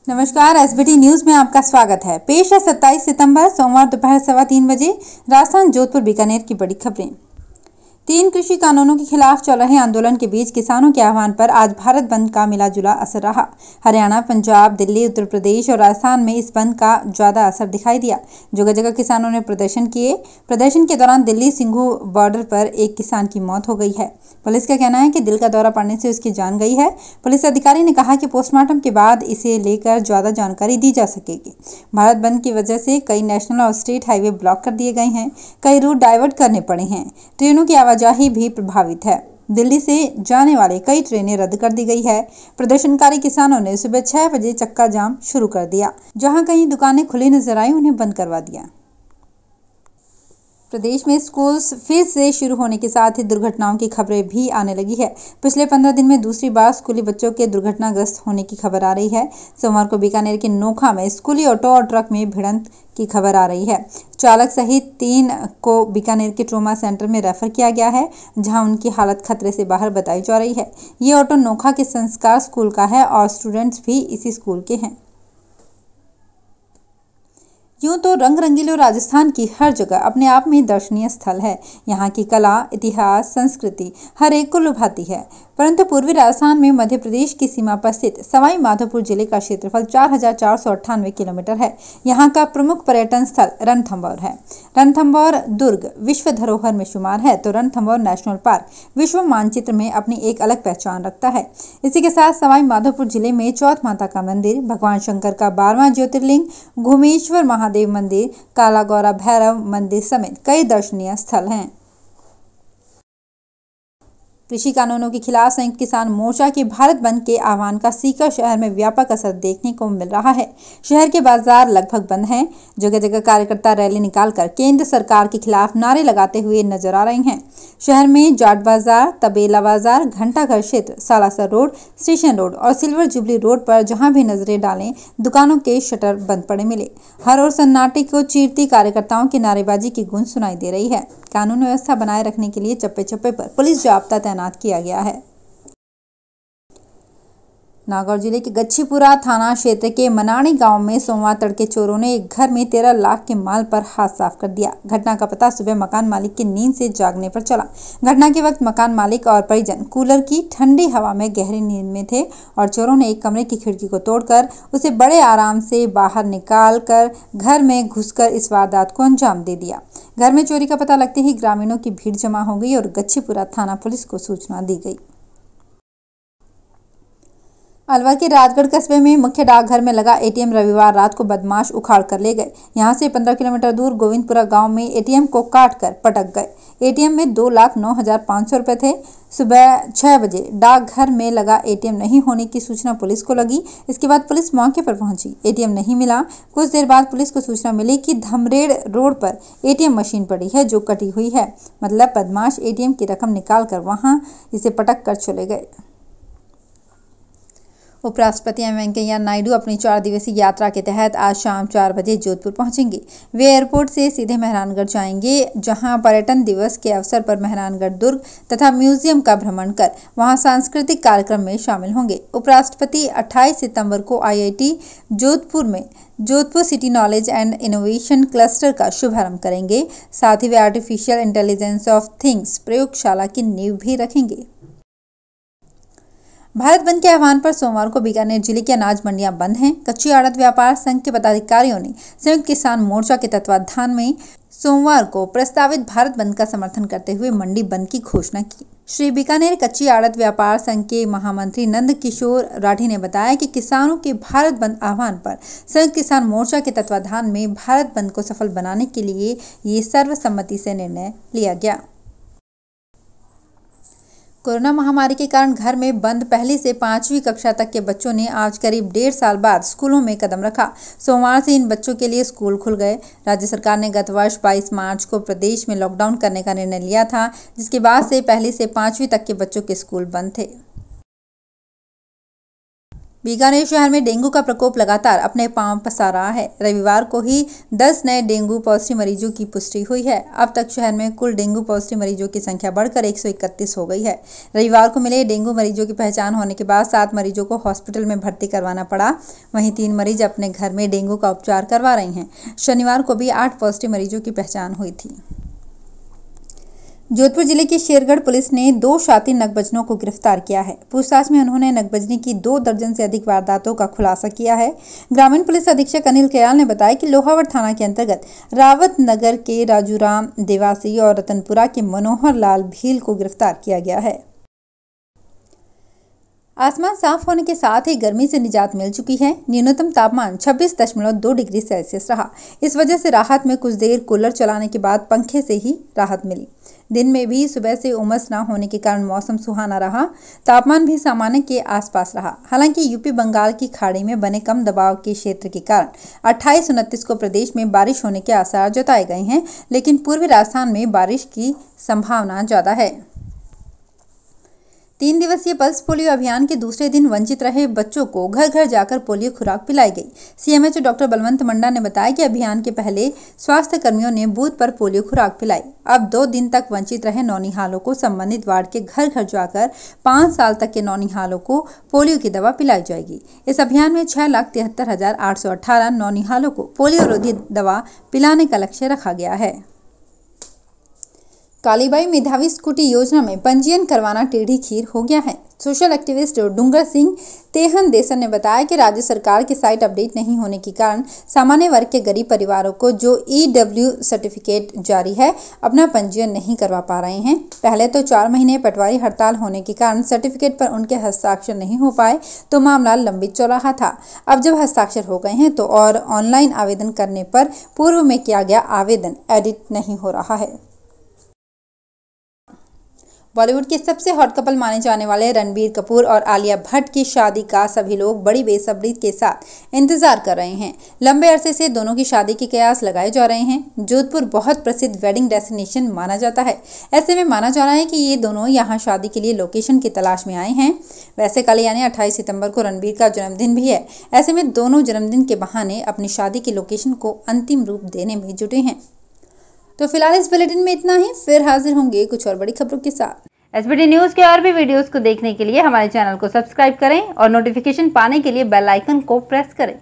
नमस्कार, SBT news में आपका स्वागत है। पेश है 27 सितंबर सोमवार दोपहर 3:15 बजे राजस्थान जोधपुर बीकानेर की बड़ी खबरें। 3 कृषि कानूनों के खिलाफ चल रहे आंदोलन के बीच किसानों के आह्वान पर आज भारत बंद का मिला जुला असर रहा। हरियाणा, पंजाब, दिल्ली, उत्तर प्रदेश और राजस्थान में इस बंद का ज्यादा असर दिखाई दिया। जगह जगह किसानों ने प्रदर्शन किए। प्रदर्शन के दौरान दिल्ली सिंघू बॉर्डर पर एक किसान की मौत हो गई है। पुलिस का कहना है कि दिल का दौरा पड़ने से उसकी जान गई है। पुलिस अधिकारी ने कहा कि पोस्टमार्टम के बाद इसे लेकर ज्यादा जानकारी दी जा सकेगी। भारत बंद की वजह से कई नेशनल और स्टेट हाईवे ब्लॉक कर दिए गए हैं। कई रूट डाइवर्ट करने पड़े हैं। ट्रेनों की आवाजाही भी प्रभावित है। दिल्ली से जाने वाले कई ट्रेनें रद्द कर दी गई है। प्रदर्शनकारी किसानों ने सुबह 6 बजे चक्का जाम शुरू कर दिया। जहां कई दुकानें खुली नजर आई, उन्हें बंद करवा दिया। प्रदेश में स्कूल फिर से शुरू होने के साथ ही दुर्घटनाओं की खबरें भी आने लगी है। पिछले 15 दिन में दूसरी बार स्कूली बच्चों के दुर्घटनाग्रस्त होने की खबर आ रही है। सोमवार को बीकानेर के नोखा में स्कूली ऑटो और ट्रक में भिड़ंत की खबर आ रही है। चालक सहित 3 को बीकानेर के ट्रॉमा सेंटर में रेफर किया गया है, जहां उनकी हालत खतरे से बाहर बताई जा रही है। ये ऑटो नोखा के संस्कार स्कूल का है और स्टूडेंट्स भी इसी स्कूल के हैं। यूं तो रंग रंगीलो राजस्थान की हर जगह अपने आप में दर्शनीय स्थल है। यहाँ की कला, इतिहास, संस्कृति हर एक को लुभाती है। परंतु पूर्वी राजस्थान में मध्य प्रदेश की सीमा पर स्थित सवाई माधोपुर जिले का क्षेत्रफल 4,498 किलोमीटर है। यहाँ का प्रमुख पर्यटन स्थल रणथंभौर है। रणथंभौर दुर्ग विश्व धरोहर में शुमार है, तो रणथंभौर नेशनल पार्क विश्व मानचित्र में अपनी एक अलग पहचान रखता है। इसी के साथ सवाई माधोपुर जिले में चौथ माता का मंदिर, भगवान शंकर का 12वां ज्योतिर्लिंग, घुमेश्वर महादेव मंदिर, काला गौरा भैरव मंदिर समेत कई दर्शनीय स्थल हैं। कृषि कानूनों के खिलाफ संयुक्त किसान मोर्चा के भारत बंद के आह्वान का सीकर शहर में व्यापक असर देखने को मिल रहा है। शहर के बाजार लगभग बंद हैं। जगह जगह कार्यकर्ता रैली निकालकर केंद्र सरकार के खिलाफ नारे लगाते हुए नजर आ रहे हैं। शहर में जाट बाजार, तबेला बाजार, घंटाघर क्षेत्र, सालासर रोड, स्टेशन रोड और सिल्वर जुबली रोड पर जहां भी नजरें डालें, दुकानों के शटर बंद पड़े मिले। हर ओर सन्नाटे को चीरती कार्यकर्ताओं की नारेबाजी की गूंज सुनाई दे रही है। कानून व्यवस्था बनाए रखने के लिए चप्पे चप्पे पर पुलिस जाब्ता तैनात किया गया है। नागौर जिले के गच्छीपुरा थाना क्षेत्र के मनाड़ी गांव में सोमवार तड़के चोरों ने एक घर में 13 लाख के माल पर हाथ साफ कर दिया। घटना का पता सुबह मकान मालिक की नींद से जागने पर चला। घटना के वक्त मकान मालिक और परिजन कूलर की ठंडी हवा में गहरी नींद में थे और चोरों ने एक कमरे की खिड़की को तोड़कर उसे बड़े आराम से बाहर निकाल कर घर में घुसकर इस वारदात को अंजाम दे दिया। घर में चोरी का पता लगते ही ग्रामीणों की भीड़ जमा हो गई और गच्छीपुरा थाना पुलिस को सूचना दी गई। अलवर के राजगढ़ कस्बे में मुख्य डाकघर में लगा एटीएम रविवार रात को बदमाश उखाड़ कर ले गए। यहां से 15 किलोमीटर दूर गोविंदपुरा गांव में एटीएम को काट कर पटक गए। एटीएम में 2,09,500 रुपए थे। सुबह 6 बजे डाकघर में लगा एटीएम नहीं होने की सूचना पुलिस को लगी। इसके बाद पुलिस मौके पर पहुंची। एटीएम नहीं मिला। कुछ देर बाद पुलिस को सूचना मिली कि धमरेड़ रोड पर एटीएम मशीन पड़ी है जो कटी हुई है। मतलब बदमाश एटीएम की रकम निकाल कर वहां इसे पटक कर चले गए। उपराष्ट्रपति एम वेंकैया नायडू अपनी 4 दिवसीय यात्रा के तहत आज शाम 4 बजे जोधपुर पहुंचेंगे। वे एयरपोर्ट से सीधे मेहरानगढ़ जाएंगे, जहां पर्यटन दिवस के अवसर पर मेहरानगढ़ दुर्ग तथा म्यूजियम का भ्रमण कर वहां सांस्कृतिक कार्यक्रम में शामिल होंगे। उपराष्ट्रपति 28 सितंबर को IIT जोधपुर में Jodhpur city knowledge and innovation cluster का शुभारंभ करेंगे। साथ ही वे आर्टिफिशियल इंटेलिजेंस ऑफ थिंग्स प्रयोगशाला की नींव भी रखेंगे। भारत बंद के आह्वान पर सोमवार को बीकानेर जिले की अनाज मंडियां बंद हैं। कच्ची आड़त व्यापार संघ के पदाधिकारियों ने संयुक्त किसान मोर्चा के तत्वाधान में सोमवार को प्रस्तावित भारत बंद का समर्थन करते हुए मंडी बंद की घोषणा की। श्री बीकानेर कच्ची आड़त व्यापार संघ के महामंत्री नंद किशोर राठी ने बताया कि किसानों के भारत बंद आह्वान पर संयुक्त किसान मोर्चा के तत्वाधान में भारत बंद को सफल बनाने के लिए ये सर्वसम्मति से निर्णय लिया गया। कोरोना महामारी के कारण घर में बंद पहली से 5वीं कक्षा तक के बच्चों ने आज करीब 1.5 साल बाद स्कूलों में कदम रखा। सोमवार से इन बच्चों के लिए स्कूल खुल गए। राज्य सरकार ने गत वर्ष 22 मार्च को प्रदेश में लॉकडाउन करने का निर्णय लिया था, जिसके बाद से पहली से 5वीं तक के बच्चों के स्कूल बंद थे। बीकानेर शहर में डेंगू का प्रकोप लगातार अपने पांव पसार रहा है। रविवार को ही 10 नए डेंगू पॉजिटिव मरीजों की पुष्टि हुई है। अब तक शहर में कुल डेंगू पॉजिटिव मरीजों की संख्या बढ़कर 131 हो गई है। रविवार को मिले डेंगू मरीजों की पहचान होने के बाद 7 मरीजों को हॉस्पिटल में भर्ती करवाना पड़ा। वहीं 3 मरीज अपने घर में डेंगू का उपचार करवा रहे हैं। शनिवार को भी 8 पॉजिटिव मरीजों की पहचान हुई थी। जोधपुर जिले की शेरगढ़ पुलिस ने 2 शातिर नकबजनों को गिरफ्तार किया है। पूछताछ में उन्होंने नकबजनी की 2 दर्जन से अधिक वारदातों का खुलासा किया है। ग्रामीण पुलिस अधीक्षक अनिल कयाल ने बताया कि लोहावट थाना के अंतर्गत रावत नगर के राजूराम देवासी और रतनपुरा के मनोहर लाल भील को गिरफ्तार किया गया है। आसमान साफ होने के साथ ही गर्मी से निजात मिल चुकी है। न्यूनतम तापमान 26.2 डिग्री सेल्सियस रहा। इस वजह से राहत में कुछ देर कूलर चलाने के बाद पंखे से ही राहत मिली। दिन में भी सुबह से उमस न होने के कारण मौसम सुहाना रहा। तापमान भी सामान्य के आसपास रहा। हालांकि यूपी बंगाल की खाड़ी में बने कम दबाव के क्षेत्र के कारण 28-29 को प्रदेश में बारिश होने के आसार जताए गए हैं, लेकिन पूर्वी राजस्थान में बारिश की संभावना ज्यादा है। 3 दिवसीय पल्स पोलियो अभियान के दूसरे दिन वंचित रहे बच्चों को घर घर जाकर पोलियो खुराक पिलाई गई। सीएमएचओ डॉक्टर बलवंत मंडा ने बताया कि अभियान के पहले स्वास्थ्य कर्मियों ने बूथ पर पोलियो खुराक पिलाई। अब 2 दिन तक वंचित रहे नौनिहालों को संबंधित वार्ड के घर घर जाकर 5 साल तक के नौनिहालों को पोलियो की दवा पिलाई जाएगी। इस अभियान में 6,73,818 नौनिहालों को पोलियो रोधी दवा पिलाने का लक्ष्य रखा गया है। कालीबाई मेधावी स्कूटी योजना में पंजीयन करवाना टेढ़ी खीर हो गया है। सोशल एक्टिविस्ट डूंगर सिंह तेहन देसन ने बताया कि राज्य सरकार की साइट अपडेट नहीं होने के कारण सामान्य वर्ग के गरीब परिवारों को जो EW सर्टिफिकेट जारी है अपना पंजीयन नहीं करवा पा रहे हैं। पहले तो 4 महीने पटवारी हड़ताल होने के कारण सर्टिफिकेट पर उनके हस्ताक्षर नहीं हो पाए तो मामला लंबित चल रहा था। अब जब हस्ताक्षर हो गए हैं तो और ऑनलाइन आवेदन करने पर पूर्व में किया गया आवेदन एडिट नहीं हो रहा है। बॉलीवुड के सबसे हॉट कपल माने जाने वाले रणबीर कपूर और आलिया भट्ट की शादी का सभी लोग बड़ी बेसब्री के साथ इंतजार कर रहे हैं। लंबे अरसे से दोनों की शादी के कयास लगाए जा रहे हैं। जोधपुर बहुत प्रसिद्ध वेडिंग डेस्टिनेशन माना जाता है। ऐसे में माना जा रहा है कि ये दोनों यहाँ शादी के लिए लोकेशन की तलाश में आए हैं। वैसे कल यानी 28 सितंबर को रणबीर का जन्मदिन भी है। ऐसे में दोनों जन्मदिन के बहाने अपनी शादी की लोकेशन को अंतिम रूप देने में जुटे हैं। तो फिलहाल इस बुलेटिन में इतना ही। फिर हाजिर होंगे कुछ और बड़ी खबरों के साथ। SBT न्यूज के और भी वीडियोस को देखने के लिए हमारे चैनल को सब्सक्राइब करें और नोटिफिकेशन पाने के लिए बेल आइकन को प्रेस करें।